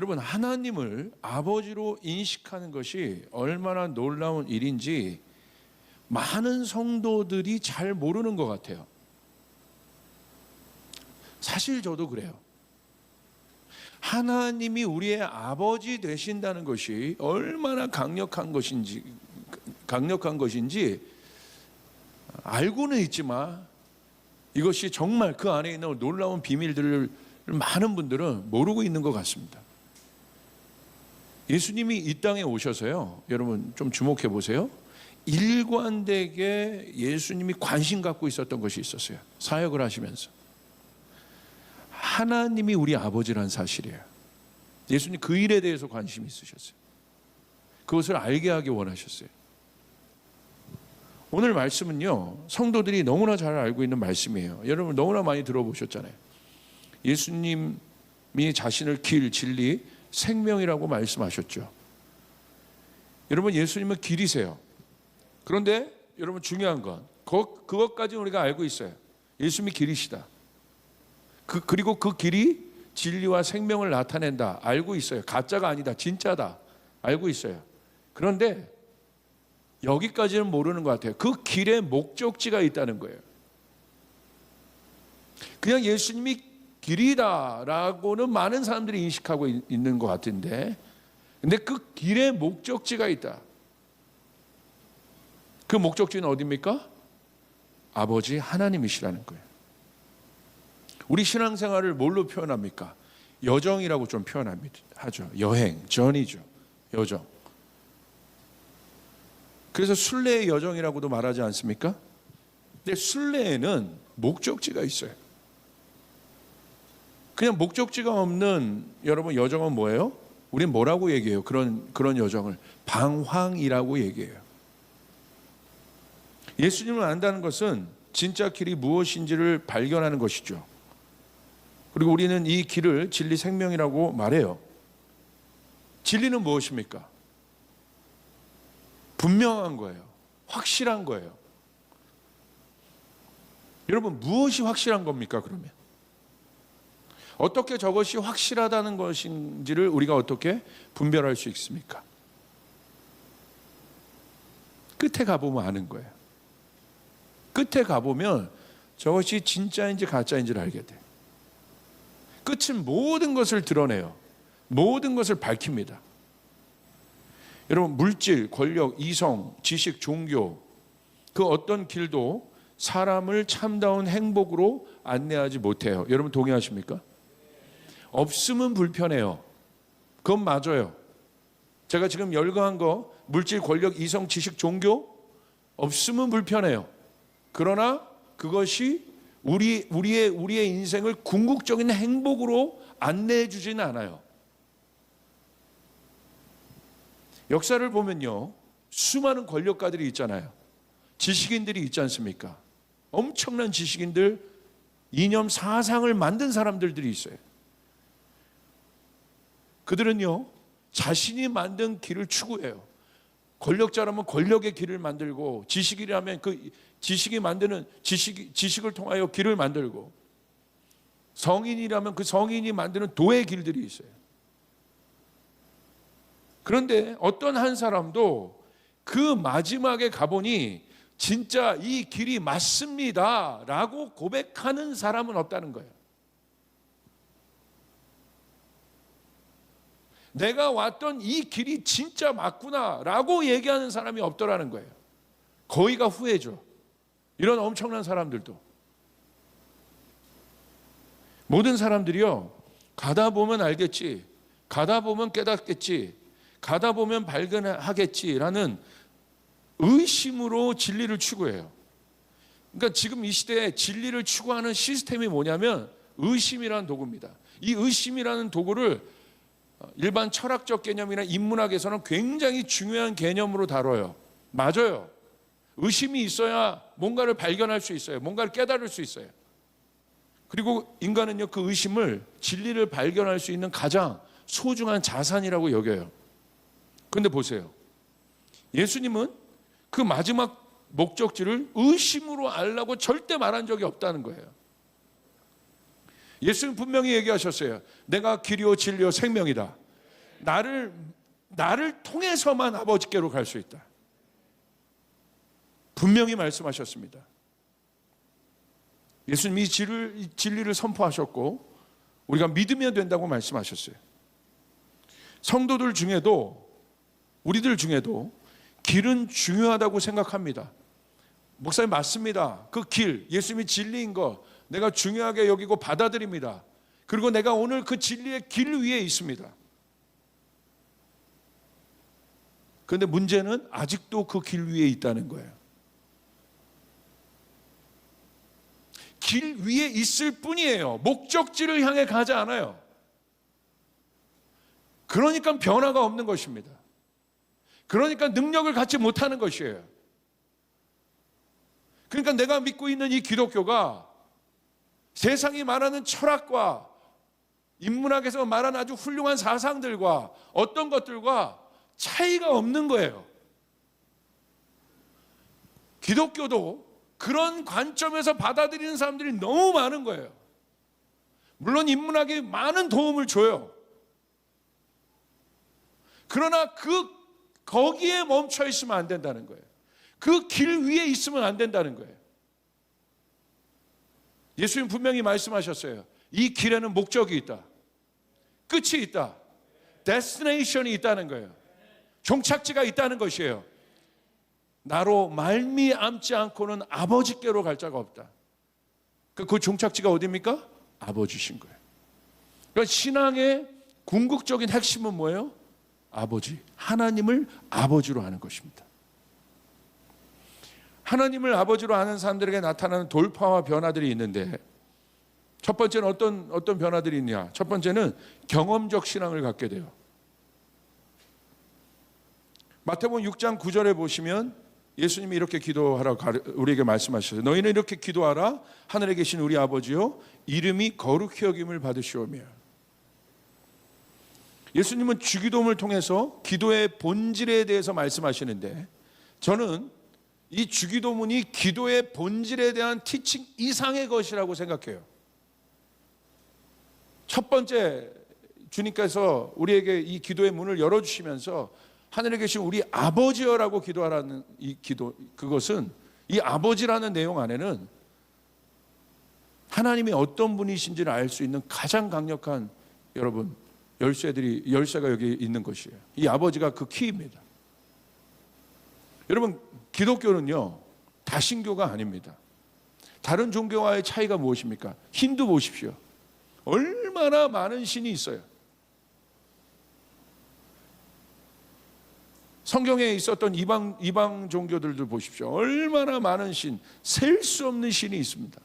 여러분, 하나님을 아버지로 인식하는 것이 얼마나 놀라운 일인지 많은 성도들이 잘 모르는 것 같아요. 사실 저도 그래요. 하나님이 우리의 아버지 되신다는 것이 얼마나 강력한 것인지 알고는 있지만 이것이 정말 그 안에 있는 놀라운 비밀들을 많은 분들은 모르고 있는 것 같습니다. 예수님이 이 땅에 오셔서요, 여러분 좀 주목해 보세요. 일관되게 예수님이 관심 갖고 있었던 것이 있었어요. 사역을 하시면서 하나님이 우리 아버지란 사실이에요. 예수님 그 일에 대해서 관심이 있으셨어요. 그것을 알게 하기 원하셨어요. 오늘 말씀은요, 성도들이 너무나 잘 알고 있는 말씀이에요. 여러분 너무나 많이 들어보셨잖아요. 예수님이 자신을 길, 진리, 생명이라고 말씀하셨죠. 여러분, 예수님은 길이세요. 그런데 여러분 중요한 건 그것까지는 우리가 알고 있어요. 예수님이 길이시다. 그리고 그 길이 진리와 생명을 나타낸다. 알고 있어요. 가짜가 아니다. 진짜다. 알고 있어요. 그런데 여기까지는 모르는 것 같아요. 그 길에 목적지가 있다는 거예요. 그냥 예수님이 길이다라고는 많은 사람들이 인식하고 있는 것 같은데, 근데 그 길에 목적지가 있다. 그 목적지는 어디입니까? 아버지 하나님이시라는 거예요. 우리 신앙생활을 뭘로 표현합니까? 여정이라고 좀 하죠. 여행, 전이죠. 여정. 그래서 순례의 여정이라고도 말하지 않습니까? 근데 순례에는 목적지가 있어요. 그냥 목적지가 없는 여러분 여정은 뭐예요? 우린 뭐라고 얘기해요? 그런 여정을 방황이라고 얘기해요. 예수님을 안다는 것은 진짜 길이 무엇인지를 발견하는 것이죠. 그리고 우리는 이 길을 진리 생명이라고 말해요. 진리는 무엇입니까? 분명한 거예요. 확실한 거예요. 여러분, 무엇이 확실한 겁니까, 그러면? 어떻게 저것이 확실하다는 것인지를 우리가 어떻게 분별할 수 있습니까? 끝에 가보면 아는 거예요. 끝에 가보면 저것이 진짜인지 가짜인지를 알게 돼요. 끝은 모든 것을 드러내요. 모든 것을 밝힙니다. 여러분, 물질, 권력, 이성, 지식, 종교, 그 어떤 길도 사람을 참다운 행복으로 안내하지 못해요. 여러분 동의하십니까? 없으면 불편해요. 그건 맞아요. 제가 지금 열거한 거, 물질, 권력, 이성, 지식, 종교, 없으면 불편해요. 그러나 그것이 우리의 인생을 궁극적인 행복으로 안내해 주지는 않아요. 역사를 보면요, 수많은 권력가들이 있잖아요. 지식인들이 있지 않습니까? 엄청난 지식인들, 이념 사상을 만든 사람들이 있어요. 그들은요, 자신이 만든 길을 추구해요. 권력자라면 권력의 길을 만들고, 지식이라면 그 지식이 만드는 지식을 통하여 길을 만들고, 성인이라면 그 성인이 만드는 도의 길들이 있어요. 그런데 어떤 한 사람도 그 마지막에 가보니 진짜 이 길이 맞습니다 라고 고백하는 사람은 없다는 거예요. 내가 왔던 이 길이 진짜 맞구나 라고 얘기하는 사람이 없더라는 거예요. 거의가 후회죠. 이런 엄청난 사람들도. 모든 사람들이요, 가다 보면 알겠지, 가다 보면 깨닫겠지, 가다 보면 발견하겠지라는 의심으로 진리를 추구해요. 그러니까 지금 이 시대에 진리를 추구하는 시스템이 뭐냐면 의심이라는 도구입니다. 이 의심이라는 도구를 일반 철학적 개념이나 인문학에서는 굉장히 중요한 개념으로 다뤄요. 맞아요. 의심이 있어야 뭔가를 발견할 수 있어요. 뭔가를 깨달을 수 있어요. 그리고 인간은요, 그 의심을, 진리를 발견할 수 있는 가장 소중한 자산이라고 여겨요. 그런데 보세요. 예수님은 그 마지막 목적지를 의심으로 알라고 절대 말한 적이 없다는 거예요. 예수님 분명히 얘기하셨어요. 내가 길이요 진리요 생명이다. 나를 통해서만 아버지께로 갈 수 있다. 분명히 말씀하셨습니다. 예수님이 진리를 선포하셨고 우리가 믿으면 된다고 말씀하셨어요. 성도들 중에도, 우리들 중에도 길은 중요하다고 생각합니다. 목사님 맞습니다. 그 길, 예수님이 진리인 거 내가 중요하게 여기고 받아들입니다. 그리고 내가 오늘 그 진리의 길 위에 있습니다. 그런데 문제는 아직도 그 길 위에 있다는 거예요. 길 위에 있을 뿐이에요. 목적지를 향해 가지 않아요. 그러니까 변화가 없는 것입니다. 그러니까 능력을 갖지 못하는 것이에요. 그러니까 내가 믿고 있는 이 기독교가 세상이 말하는 철학과 인문학에서 말하는 아주 훌륭한 사상들과 어떤 것들과 차이가 없는 거예요. 기독교도 그런 관점에서 받아들이는 사람들이 너무 많은 거예요. 물론 인문학이 많은 도움을 줘요. 그러나 거기에 멈춰 있으면 안 된다는 거예요. 그 길 위에 있으면 안 된다는 거예요. 예수님 분명히 말씀하셨어요. 이 길에는 목적이 있다. 끝이 있다. 데스티네이션이 있다는 거예요. 종착지가 있다는 것이에요. 나로 말미암지 않고는 아버지께로 갈 자가 없다. 그 종착지가 어디입니까? 아버지신 거예요. 그러니까 신앙의 궁극적인 핵심은 뭐예요? 아버지, 하나님을 아버지로 하는 것입니다. 하나님을 아버지로 하는 사람들에게 나타나는 돌파와 변화들이 있는데 첫 번째는 어떤 변화들이 있냐? 첫 번째는 경험적 신앙을 갖게 돼요. 마태복음 6장 9절에 보시면 예수님이 이렇게 기도하라 우리에게 말씀하셨어요. 너희는 이렇게 기도하라. 하늘에 계신 우리 아버지요, 이름이 거룩히 여김을 받으시오며. 예수님은 주기도문을 통해서 기도의 본질에 대해서 말씀하시는데 저는 이 주기도문이 기도의 본질에 대한 티칭 이상의 것이라고 생각해요. 첫 번째, 주님께서 우리에게 이 기도의 문을 열어주시면서 하늘에 계신 우리 아버지여라고 기도하라는 이 기도, 그것은 이 아버지라는 내용 안에는 하나님이 어떤 분이신지를 알 수 있는 가장 강력한 여러분 열쇠가 여기 있는 것이에요. 이 아버지가 그 키입니다. 여러분, 기독교는요 다신교가 아닙니다. 다른 종교와의 차이가 무엇입니까? 힌두 보십시오. 얼마나 많은 신이 있어요. 성경에 있었던 이방 종교들도 보십시오. 얼마나 많은 신, 셀 수 없는 신이 있습니다.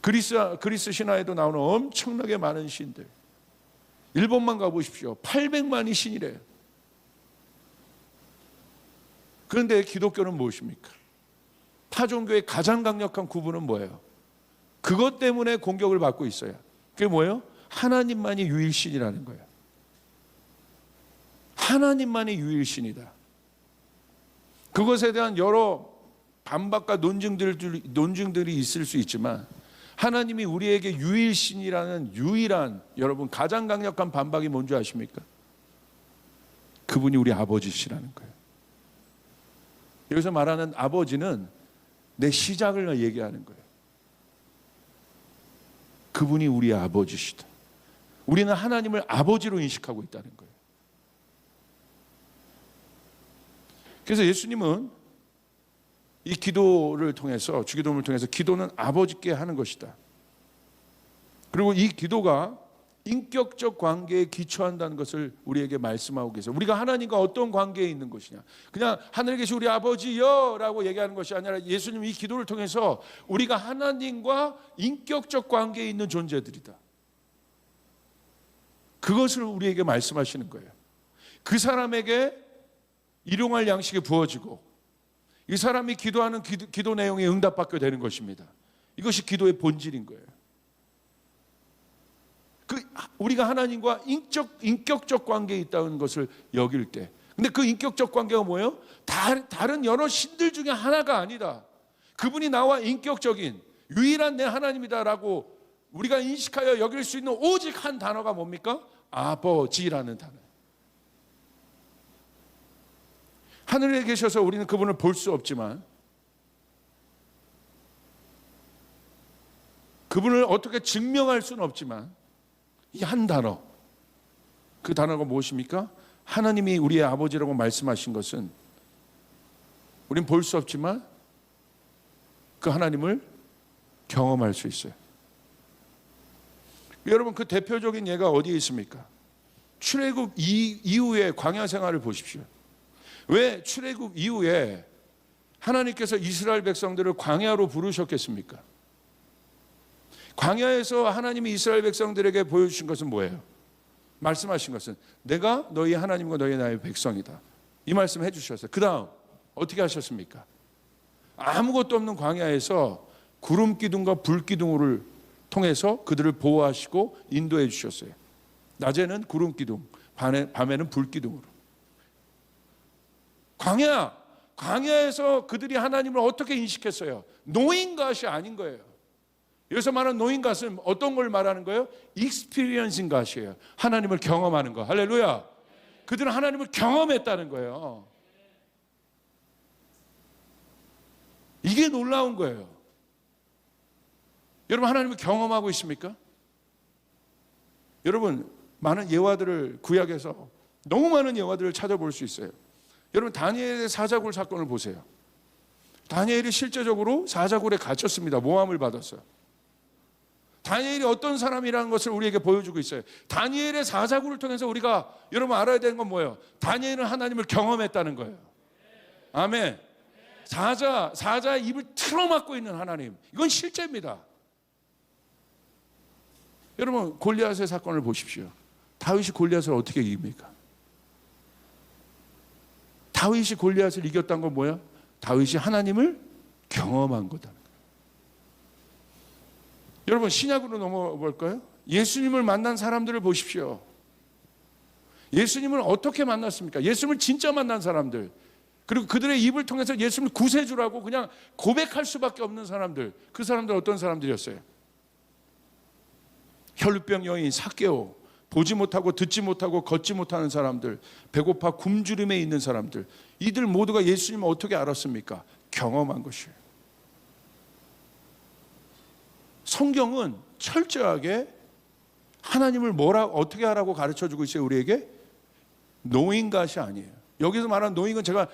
그리스 신화에도 나오는 엄청나게 많은 신들. 일본만 가보십시오. 800만이 신이래요. 그런데 기독교는 무엇입니까? 타 종교의 가장 강력한 구분은 뭐예요? 그것 때문에 공격을 받고 있어요. 그게 뭐예요? 하나님만이 유일신이라는 거예요. 하나님만이 유일신이다. 그것에 대한 여러 반박과 논증들이 있을 수 있지만 하나님이 우리에게 유일신이라는 유일한 여러분 가장 강력한 반박이 뭔지 아십니까? 그분이 우리 아버지시라는 거예요. 여기서 말하는 아버지는 내 시작을 얘기하는 거예요. 그분이 우리의 아버지시다. 우리는 하나님을 아버지로 인식하고 있다는 거예요. 그래서 예수님은 이 기도를 통해서, 주기도문을 통해서 기도는 아버지께 하는 것이다. 그리고 이 기도가 인격적 관계에 기초한다는 것을 우리에게 말씀하고 계세요. 우리가 하나님과 어떤 관계에 있는 것이냐. 그냥 하늘에 계신 우리 아버지여 라고 얘기하는 것이 아니라 예수님 이 기도를 통해서 우리가 하나님과 인격적 관계에 있는 존재들이다. 그것을 우리에게 말씀하시는 거예요. 그 사람에게 일용할 양식이 부어지고 이 사람이 기도하는 기도 내용에 응답받게 되는 것입니다. 이것이 기도의 본질인 거예요. 우리가 하나님과 인격적 관계에 있다는 것을 여길 때, 근데 그 인격적 관계가 뭐예요? 다른 여러 신들 중에 하나가 아니다. 그분이 나와 인격적인 유일한 내 하나님이다라고 우리가 인식하여 여길 수 있는 오직 한 단어가 뭡니까? 아버지라는 단어. 하늘에 계셔서 우리는 그분을 볼 수 없지만 그분을 어떻게 증명할 수는 없지만 이 한 단어, 그 단어가 무엇입니까? 하나님이 우리의 아버지라고 말씀하신 것은 우린 볼 수 없지만 그 하나님을 경험할 수 있어요. 여러분, 그 대표적인 예가 어디에 있습니까? 출애굽 이후의 광야 생활을 보십시오. 왜 출애굽 이후에 하나님께서 이스라엘 백성들을 광야로 부르셨겠습니까? 광야에서 하나님이 이스라엘 백성들에게 보여주신 것은 뭐예요? 말씀하신 것은 내가 너희 하나님과 너희 나의 백성이다. 이 말씀 해주셨어요. 그 다음 어떻게 하셨습니까? 아무것도 없는 광야에서 구름 기둥과 불 기둥을 통해서 그들을 보호하시고 인도해 주셨어요. 낮에는 구름 기둥, 밤에는 불 기둥으로. 광야에서 그들이 하나님을 어떻게 인식했어요? 노인갓이 아닌 거예요. 여기서 말하는 노인갓은 어떤 걸 말하는 거예요? 익스피리언싱 갓이에요. 하나님을 경험하는 거. 할렐루야. 그들은 하나님을 경험했다는 거예요. 이게 놀라운 거예요. 여러분, 하나님을 경험하고 있습니까? 여러분, 많은 예화들을 구약에서 너무 많은 예화들을 찾아볼 수 있어요. 여러분, 다니엘의 사자굴 사건을 보세요. 다니엘이 실제적으로 사자굴에 갇혔습니다. 모함을 받았어요. 다니엘이 어떤 사람이라는 것을 우리에게 보여주고 있어요. 다니엘의 사자굴을 통해서 우리가 여러분 알아야 되는 건 뭐예요? 다니엘은 하나님을 경험했다는 거예요. 아멘. 사자의 입을 틀어막고 있는 하나님, 이건 실제입니다. 여러분, 골리앗의 사건을 보십시오. 다윗이 골리앗을 어떻게 이깁니까? 다윗이 골리앗을 이겼다는 건 뭐야? 다윗이 하나님을 경험한 거다. 여러분, 신약으로 넘어가 볼까요? 예수님을 만난 사람들을 보십시오. 예수님을 어떻게 만났습니까? 예수님을 진짜 만난 사람들, 그리고 그들의 입을 통해서 예수님을 구세주라고 그냥 고백할 수밖에 없는 사람들, 그 사람들 어떤 사람들이었어요? 혈루병 여인 삭개오, 보지 못하고 듣지 못하고 걷지 못하는 사람들, 배고파 굶주림에 있는 사람들, 이들 모두가 예수님을 어떻게 알았습니까? 경험한 것이에요. 성경은 철저하게 하나님을 어떻게 하라고 가르쳐주고 있어요. 우리에게 knowing 것이 아니에요. 여기서 말하는 knowing은 제가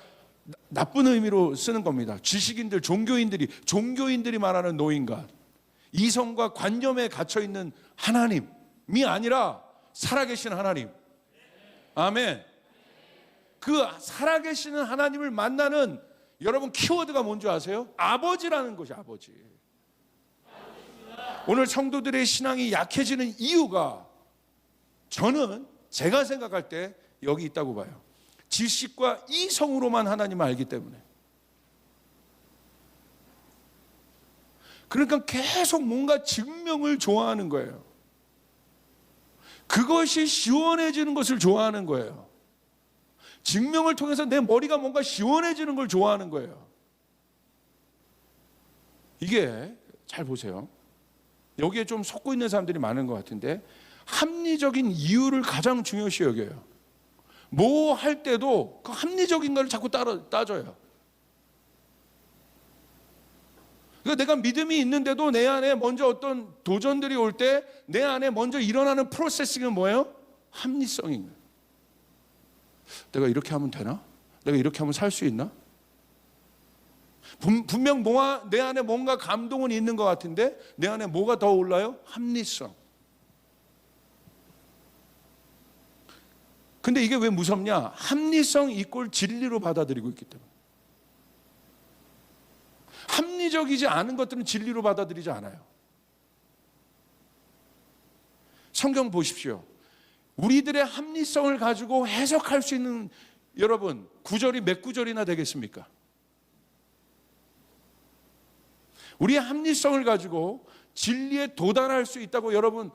나쁜 의미로 쓰는 겁니다. 지식인들, 종교인들이 말하는 knowing 것, 이성과 관념에 갇혀있는 하나님이 아니라 살아계신 하나님. 아멘. 그 살아계시는 하나님을 만나는 여러분 키워드가 뭔지 아세요? 아버지라는 것이 아버지. 오늘 성도들의 신앙이 약해지는 이유가 저는 제가 생각할 때 여기 있다고 봐요. 지식과 이성으로만 하나님을 알기 때문에. 그러니까 계속 뭔가 증명을 좋아하는 거예요. 그것이 시원해지는 것을 좋아하는 거예요. 증명을 통해서 내 머리가 뭔가 시원해지는 걸 좋아하는 거예요. 이게 잘 보세요. 여기에 좀 속고 있는 사람들이 많은 것 같은데 합리적인 이유를 가장 중요시 여겨요. 뭐 할 때도 그 합리적인 걸 자꾸 따져요. 그러니까 내가 믿음이 있는데도 내 안에 먼저 어떤 도전들이 올 때 내 안에 먼저 일어나는 프로세싱은 뭐예요? 합리성인 거예요. 내가 이렇게 하면 되나? 내가 이렇게 하면 살 수 있나? 분명 내 안에 뭔가 감동은 있는 것 같은데 내 안에 뭐가 더 올라요? 합리성. 근데 이게 왜 무섭냐? 합리성 이꼴 진리로 받아들이고 있기 때문에. 합리적이지 않은 것들은 진리로 받아들이지 않아요. 성경 보십시오. 우리들의 합리성을 가지고 해석할 수 있는 여러분 구절이 몇 구절이나 되겠습니까? 우리의 합리성을 가지고 진리에 도달할 수 있다고 여러분은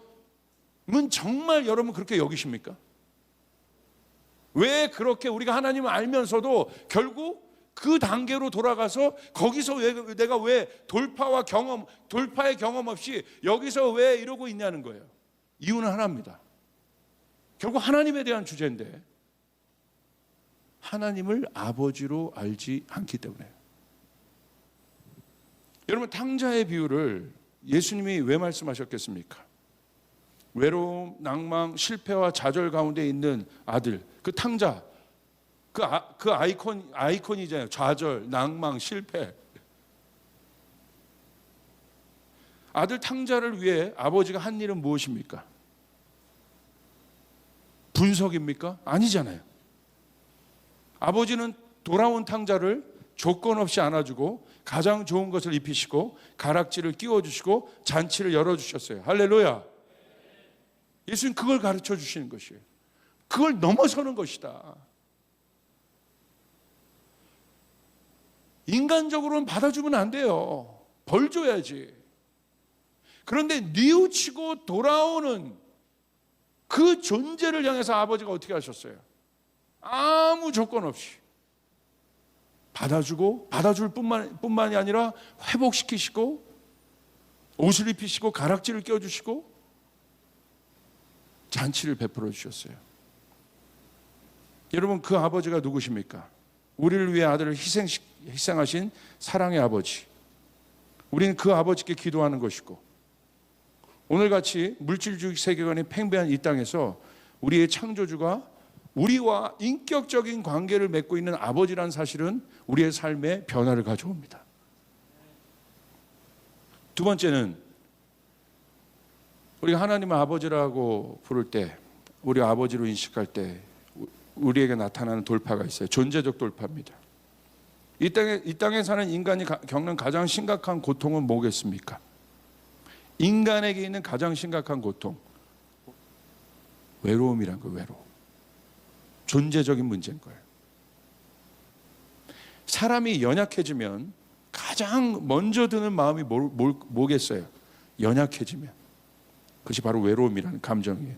정말 여러분 그렇게 여기십니까? 왜 그렇게 우리가 하나님을 알면서도 결국 그 단계로 돌아가서 거기서 내가 왜 돌파의 경험 없이 여기서 왜 이러고 있냐는 거예요. 이유는 하나입니다. 결국 하나님에 대한 주제인데 하나님을 아버지로 알지 않기 때문에. 여러분, 탕자의 비유를 예수님이 왜 말씀하셨겠습니까? 외로움, 낭망, 실패와 좌절 가운데 있는 아들, 그 탕자, 그 아이콘이잖아요. 좌절, 낭망, 실패. 아들 탕자를 위해 아버지가 한 일은 무엇입니까? 분석입니까? 아니잖아요. 아버지는 돌아온 탕자를 조건 없이 안아주고 가장 좋은 것을 입히시고 가락지를 끼워주시고 잔치를 열어주셨어요. 할렐루야. 예수님 그걸 가르쳐 주시는 것이에요. 그걸 넘어서는 것이다. 인간적으로는 받아주면 안 돼요. 벌 줘야지. 그런데 뉘우치고 돌아오는 그 존재를 향해서 아버지가 어떻게 하셨어요? 아무 조건 없이 받아주고, 받아줄 뿐만이 아니라 회복시키시고 옷을 입히시고 가락지를 껴주시고 잔치를 베풀어 주셨어요. 여러분, 그 아버지가 누구십니까? 우리를 위해 아들을 희생하신 사랑의 아버지. 우리는 그 아버지께 기도하는 것이고, 오늘같이 물질주의 세계관이 팽배한 이 땅에서 우리의 창조주가 우리와 인격적인 관계를 맺고 있는 아버지라는 사실은 우리의 삶에 변화를 가져옵니다. 두 번째는, 우리가 하나님을 아버지라고 부를 때, 우리 아버지로 인식할 때 우리에게 나타나는 돌파가 있어요. 존재적 돌파입니다. 이 땅에 사는 인간이 겪는 가장 심각한 고통은 뭐겠습니까? 인간에게 있는 가장 심각한 고통, 외로움이란 거예요. 외로움. 존재적인 문제인 거예요. 사람이 연약해지면 가장 먼저 드는 마음이 뭐겠어요? 연약해지면. 그것이 바로 외로움이라는 감정이에요.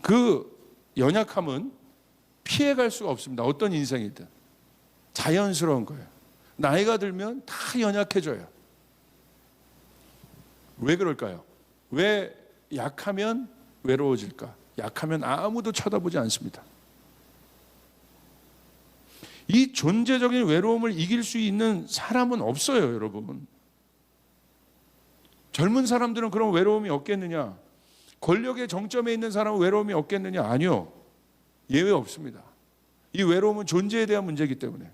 그 연약함은 피해갈 수가 없습니다. 어떤 인생이든. 자연스러운 거예요. 나이가 들면 다 연약해져요. 왜 그럴까요? 왜 약하면 외로워질까? 약하면 아무도 쳐다보지 않습니다. 이 존재적인 외로움을 이길 수 있는 사람은 없어요, 여러분. 젊은 사람들은 그런 외로움이 없겠느냐? 권력의 정점에 있는 사람은 외로움이 없겠느냐? 아니요. 예외 없습니다. 이 외로움은 존재에 대한 문제이기 때문에.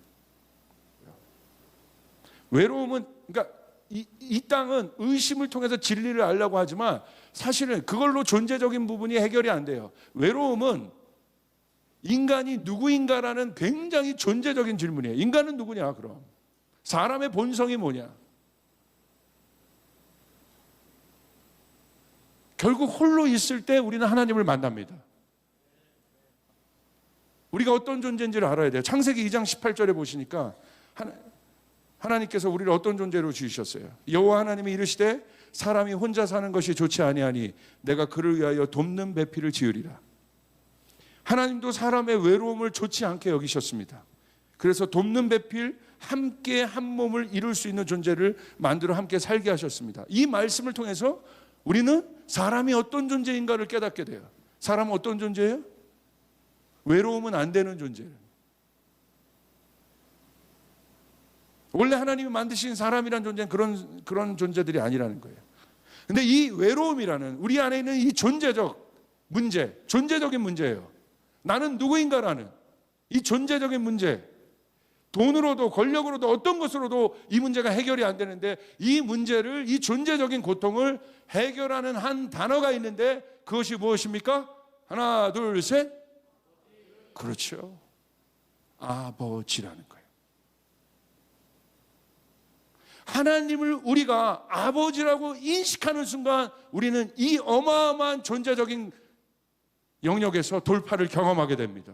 외로움은, 그러니까 이 땅은 의심을 통해서 진리를 알려고 하지만 사실은 그걸로 존재적인 부분이 해결이 안 돼요. 외로움은 인간이 누구인가라는 굉장히 존재적인 질문이에요. 인간은 누구냐, 그럼? 사람의 본성이 뭐냐? 결국 홀로 있을 때 우리는 하나님을 만납니다. 우리가 어떤 존재인지를 알아야 돼요. 창세기 2장 18절에 보시니까 하나님께서 우리를 어떤 존재로 지으셨어요? 여호와 하나님이 이르시되 사람이 혼자 사는 것이 좋지 아니하니 내가 그를 위하여 돕는 배필을 지으리라. 하나님도 사람의 외로움을 좋지 않게 여기셨습니다. 그래서 돕는 배필, 함께 한 몸을 이룰 수 있는 존재를 만들어 함께 살게 하셨습니다. 이 말씀을 통해서 우리는 사람이 어떤 존재인가를 깨닫게 돼요. 사람은 어떤 존재예요? 외로움은 안 되는 존재예요. 원래 하나님이 만드신 사람이란 존재는 그런 존재들이 아니라는 거예요. 근데 이 외로움이라는 우리 안에 있는 이 존재적 문제, 존재적인 문제예요. 나는 누구인가라는 이 존재적인 문제, 돈으로도 권력으로도 어떤 것으로도 이 문제가 해결이 안 되는데 이 문제를, 이 존재적인 고통을 해결하는 한 단어가 있는데 그것이 무엇입니까? 하나, 둘, 셋. 그렇죠. 아버지라는 거예요. 하나님을 우리가 아버지라고 인식하는 순간 우리는 이 어마어마한 존재적인 영역에서 돌파를 경험하게 됩니다.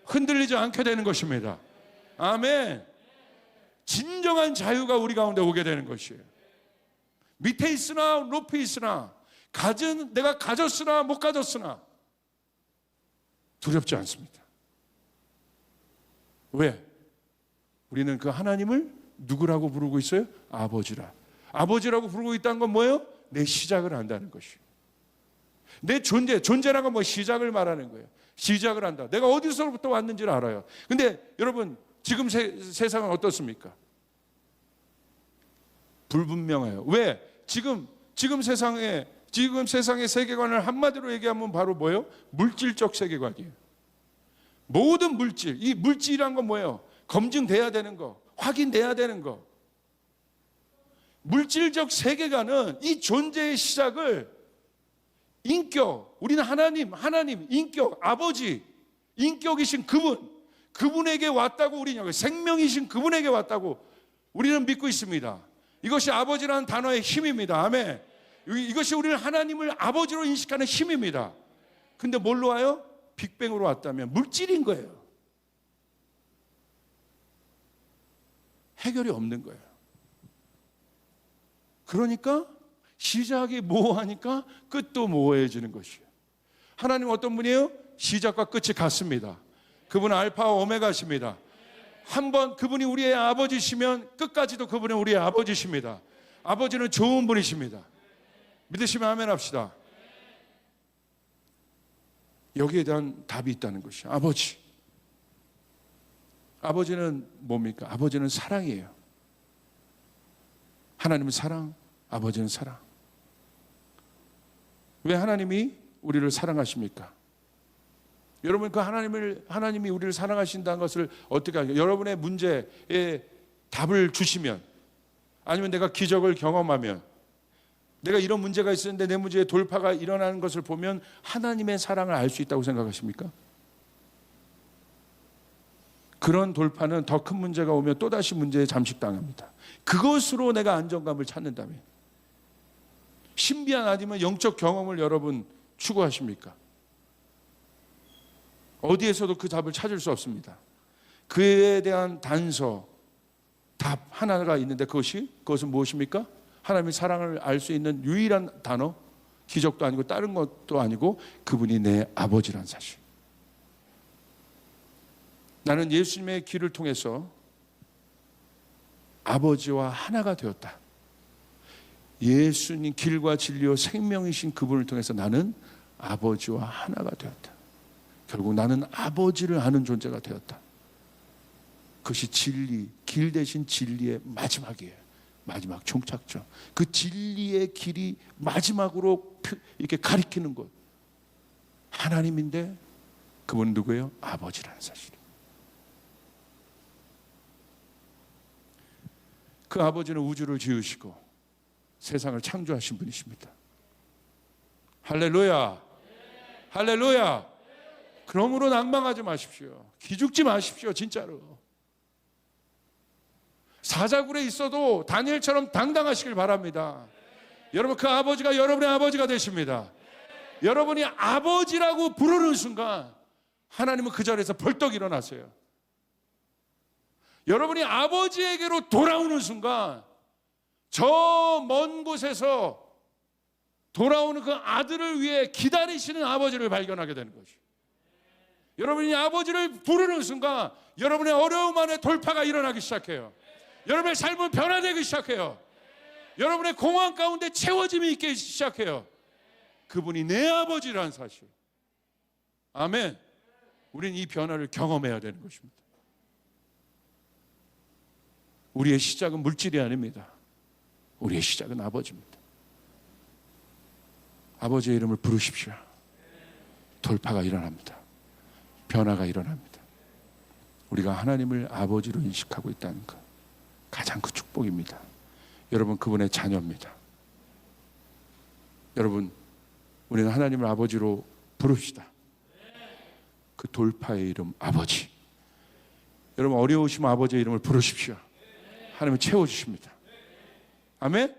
흔들리지 않게 되는 것입니다. 아멘. 진정한 자유가 우리 가운데 오게 되는 것이에요. 밑에 있으나 높이 있으나 내가 가졌으나 못 가졌으나 두렵지 않습니다. 왜? 우리는 그 하나님을 누구라고 부르고 있어요? 아버지라. 아버지라고 부르고 있다는 건 뭐예요? 내 시작을 안다는 것이에요. 내 존재라는 건 뭐 시작을 말하는 거예요. 시작을 한다. 내가 어디서부터 왔는지를 알아요. 근데 여러분 지금 세상은 어떻습니까? 불분명해요. 왜? 지금 세상의 세계관을 한마디로 얘기하면 바로 뭐예요? 물질적 세계관이에요. 모든 물질, 이 물질이란 건 뭐예요? 검증돼야 되는 거, 확인돼야 되는 거. 물질적 세계관은 이 존재의 시작을 인격, 우리는 하나님, 인격, 아버지, 인격이신 그분에게 왔다고 우리는 생명이신 그분에게 왔다고 우리는 믿고 있습니다. 이것이 아버지라는 단어의 힘입니다. 아멘. 이것이 우리는 하나님을 아버지로 인식하는 힘입니다. 근데 뭘로 와요? 빅뱅으로 왔다면 물질인 거예요. 해결이 없는 거예요. 그러니까 시작이 모호하니까 끝도 모호해지는 것이에요. 하나님은 어떤 분이에요? 시작과 끝이 같습니다. 그분은 알파와 오메가십니다. 한번 그분이 우리의 아버지시면 끝까지도 그분은 우리의 아버지십니다. 아버지는 좋은 분이십니다. 믿으시면 아멘 합시다. 여기에 대한 답이 있다는 것이에요. 아버지. 아버지는 뭡니까? 아버지는 사랑이에요. 하나님은 사랑, 아버지는 사랑. 왜 하나님이 우리를 사랑하십니까? 여러분 그 하나님이 우리를 사랑하신다는 것을 어떻게 알까요? 여러분의 문제에 답을 주시면, 아니면 내가 기적을 경험하면, 내가 이런 문제가 있었는데 내 문제에 돌파가 일어나는 것을 보면 하나님의 사랑을 알 수 있다고 생각하십니까? 그런 돌파는 더 큰 문제가 오면 또다시 문제에 잠식당합니다. 그것으로 내가 안정감을 찾는다면, 신비한 아니면 영적 경험을 여러분 추구하십니까? 어디에서도 그 답을 찾을 수 없습니다. 그에 대한 단서, 답 하나가 있는데 그것은 무엇입니까? 하나님의 사랑을 알 수 있는 유일한 단어, 기적도 아니고 다른 것도 아니고 그분이 내 아버지란 사실. 나는 예수님의 길을 통해서 아버지와 하나가 되었다. 예수님 길과 진리와 생명이신 그분을 통해서 나는 아버지와 하나가 되었다. 결국 나는 아버지를 아는 존재가 되었다. 그것이 진리, 길 대신 진리의 마지막이에요. 마지막 종착점. 그 진리의 길이 마지막으로 이렇게 가리키는 것. 하나님인데 그분은 누구예요? 아버지라는 사실이에요. 그 아버지는 우주를 지으시고 세상을 창조하신 분이십니다. 할렐루야. 할렐루야. 그러므로 낭망하지 마십시오. 기죽지 마십시오. 진짜로. 사자굴에 있어도 다니엘처럼 당당하시길 바랍니다. 여러분 그 아버지가 여러분의 아버지가 되십니다. 여러분이 아버지라고 부르는 순간 하나님은 그 자리에서 벌떡 일어나세요. 여러분이 아버지에게로 돌아오는 순간 저 먼 곳에서 돌아오는 그 아들을 위해 기다리시는 아버지를 발견하게 되는 것이에요. 여러분이 아버지를 부르는 순간 여러분의 어려움 안에 돌파가 일어나기 시작해요. 여러분의 삶은 변화되기 시작해요. 여러분의 공허한 가운데 채워짐이 있기 시작해요. 그분이 내 아버지라는 사실. 아멘. 우리는 이 변화를 경험해야 되는 것입니다. 우리의 시작은 물질이 아닙니다. 우리의 시작은 아버지입니다. 아버지의 이름을 부르십시오. 돌파가 일어납니다. 변화가 일어납니다. 우리가 하나님을 아버지로 인식하고 있다는 것, 가장 그 축복입니다. 여러분 그분의 자녀입니다. 여러분 우리는 하나님을 아버지로 부릅시다. 그 돌파의 이름 아버지. 여러분 어려우시면 아버지의 이름을 부르십시오. 하나님은 채워주십니다. 아멘.